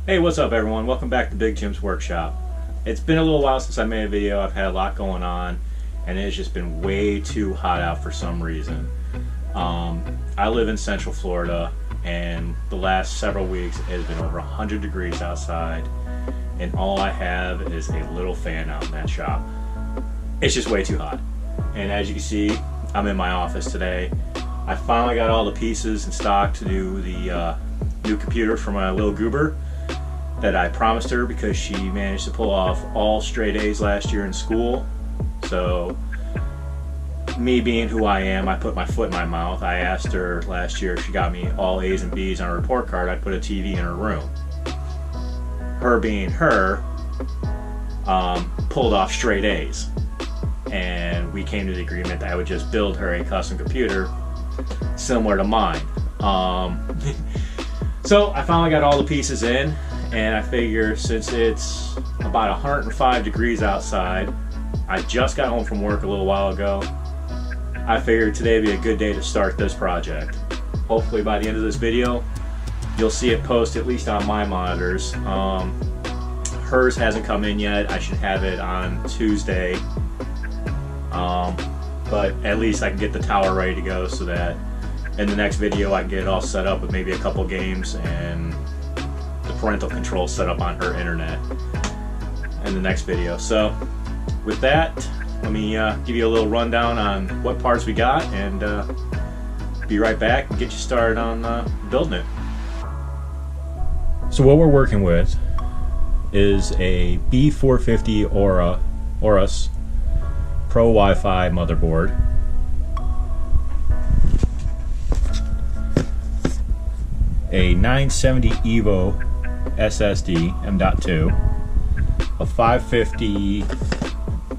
Hey, what's up everyone? Welcome back to Big Jim's Workshop. It's been a little while since I made a video. I've had a lot going on and it's just been way too hot out for some reason. I live in Central Florida and the last several weeks it has been over 100 degrees outside and all I have is a little fan out in that shop. It's just way too hot. And as you can see, I'm in my office today. I finally got all the pieces in stock to do the new computer for my little goober that I promised her because she managed to pull off all straight A's last year in school. So me being who I am, I put my foot in my mouth. I asked her last year if she got me all A's and B's on a report card, I'd put a TV in her room. Her being her, pulled off straight A's. And we came to the agreement that I would just build her a custom computer similar to mine. So I finally got all the pieces in, and I figure since it's about 105 degrees outside, I just got home from work a little while ago, I figured today would be a good day to start this project. Hopefully by the end of this video, you'll see it post at least on my monitors. Hers hasn't come in yet. I should have it on Tuesday. But at least I can get the tower ready to go so that in the next video I can get it all set up with maybe a couple games and the parental control set up on her internet in the next video. So with that, let me give you a little rundown on what parts we got and be right back and get you started on building it. So what we're working with is a B450 Aorus Pro Wi-Fi motherboard, a 970 Evo SSD M.2, a 550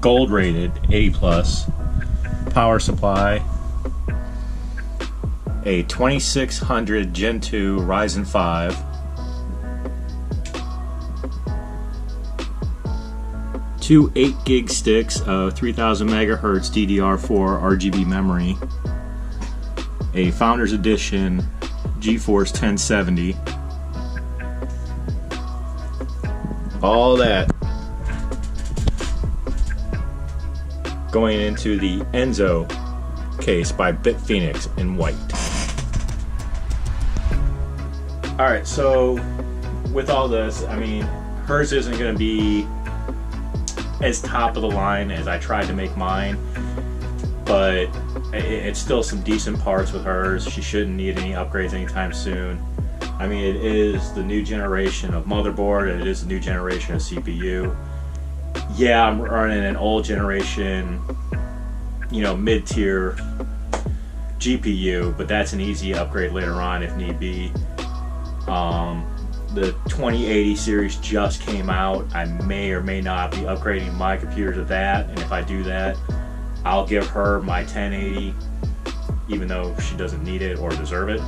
gold rated 80 plus power supply, a 2600 Gen 2 Ryzen 5, two 8 gig sticks of 3000 megahertz DDR4 RGB memory, a Founders Edition GeForce 1070, all that going into the Enzo case by BitPhoenix in white. Alright, so with all this, I mean, hers isn't going to be as top of the line as I tried to make mine, but it's still some decent parts with hers. She shouldn't need any upgrades anytime soon. I mean, it is the new generation of motherboard, it is the new generation of CPU. Yeah, I'm running an old generation, you know, mid-tier GPU, but that's an easy upgrade later on if need be. The 2080 series just came out. I may or may not be upgrading my computer to that, and if I do that, I'll give her my 1080 even though she doesn't need it or deserve it.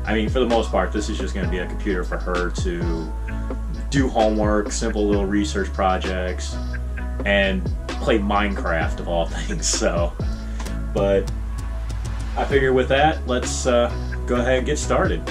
I mean, for the most part, this is just going to be a computer for her to do homework, simple little research projects, and play Minecraft of all things. So, but I figure with that, let's go ahead and get started.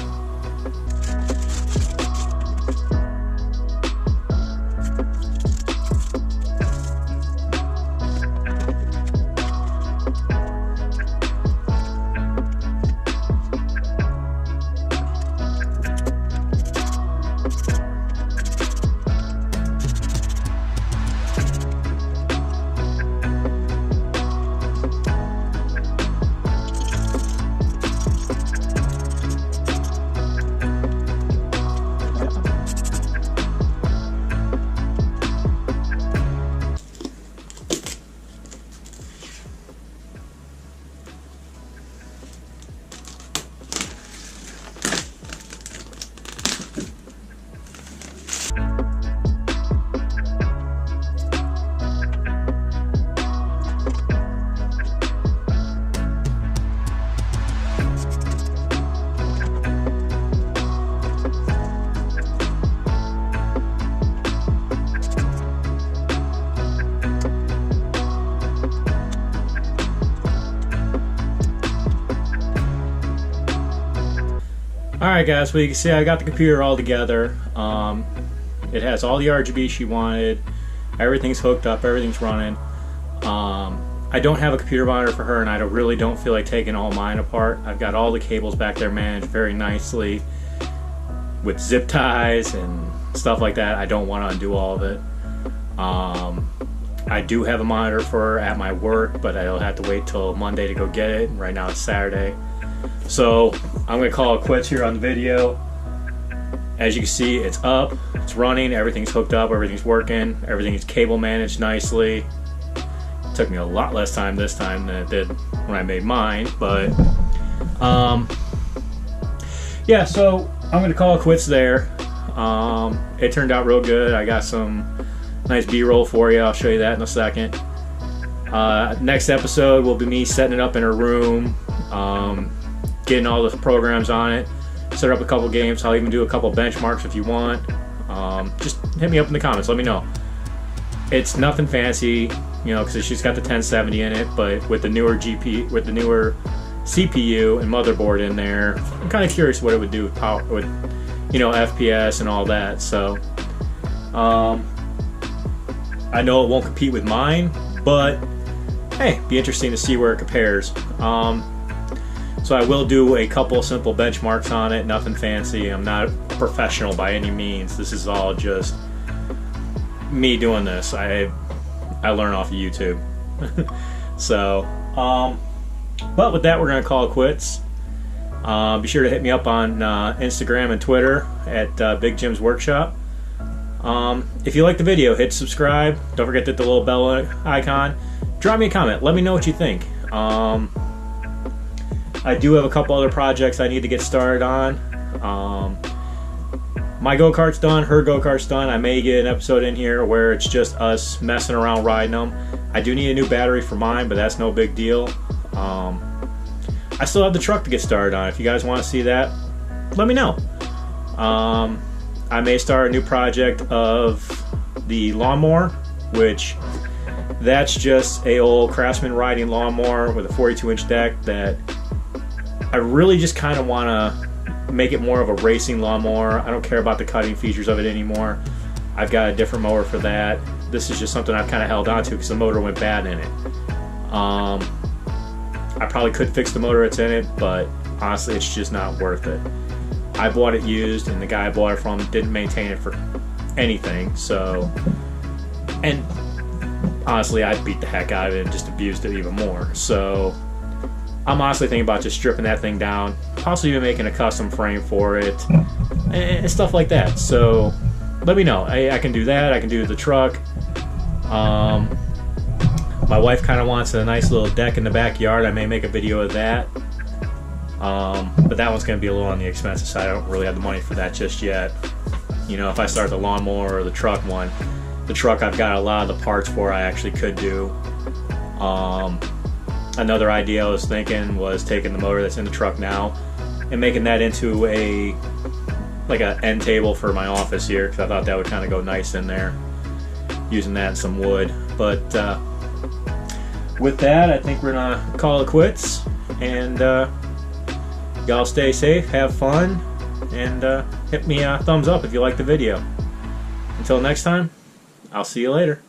Alright guys, well you can see I got the computer all together. It has all the RGB she wanted. Everything's hooked up, everything's running. I don't have a computer monitor for her, and I really don't feel like taking all mine apart. I've got all the cables back there managed very nicely with zip ties and stuff like that. I don't want to undo all of it. I do have a monitor for her at my work, but I'll have to wait till Monday to go get it. Right now it's Saturday. So I'm going to call it quits here on the video. As you can see, it's up, it's running, everything's hooked up, everything's working, everything's cable managed nicely. It took me a lot less time this time than it did when I made mine, but yeah, so I'm going to call it quits there. It turned out real good. I got some nice B-roll for you. I'll show you that in a second. Next episode will be me setting it up in her room, getting all the programs on it, set up a couple games. I'll even do a couple benchmarks if you want. Just hit me up in the comments, let me know. It's nothing fancy, you know, because she's got the 1070 in it, but with the newer CPU and motherboard in there, I'm kind of curious what it would do with power, with, you know, FPS and all that. So I know it won't compete with mine, but hey, be interesting to see where it compares. So I will do a couple simple benchmarks on it, nothing fancy. I'm not a professional by any means. This is all just me doing this. I learn off of YouTube. So, but with that, we're gonna call it quits. Be sure to hit me up on Instagram and Twitter at Bigjim'sworkshop. If you like the video, hit subscribe. Don't forget to hit the little bell icon. Drop me a comment. Let me know what you think. I do have a couple other projects I need to get started on. My go-kart's done, her go-kart's done. I may get an episode in here where it's just us messing around riding them. I do need a new battery for mine, but that's no big deal. I still have the truck to get started on. If you guys want to see that, let me know. I may start a new project of the lawnmower, which that's just a old Craftsman riding lawnmower with a 42-inch deck that I really just kind of want to make it more of a racing lawnmower. I don't care about the cutting features of it anymore. I've got a different mower for that. This is just something I've kind of held on to because the motor went bad in it. I probably could fix the motor that's in it, but honestly it's just not worth it. I bought it used, and the guy I bought it from didn't maintain it for anything, so, and honestly I beat the heck out of it and just abused it even more. So I'm honestly thinking about just stripping that thing down, possibly even making a custom frame for it, and stuff like that. So let me know. I can do that. I can do the truck. My wife kind of wants a nice little deck in the backyard. I may make a video of that. But that one's going to be a little on the expensive side. I don't really have the money for that just yet. You know, if I start the lawnmower or the truck one, the truck I've got a lot of the parts for I actually could do. Another idea I was thinking was taking the motor that's in the truck now and making that into a end table for my office here, because I thought that would kind of go nice in there, using that and some wood. But with that, I think we're gonna call it quits, and y'all stay safe, have fun, and hit me a thumbs up if you like the video. Until next time, I'll see you later.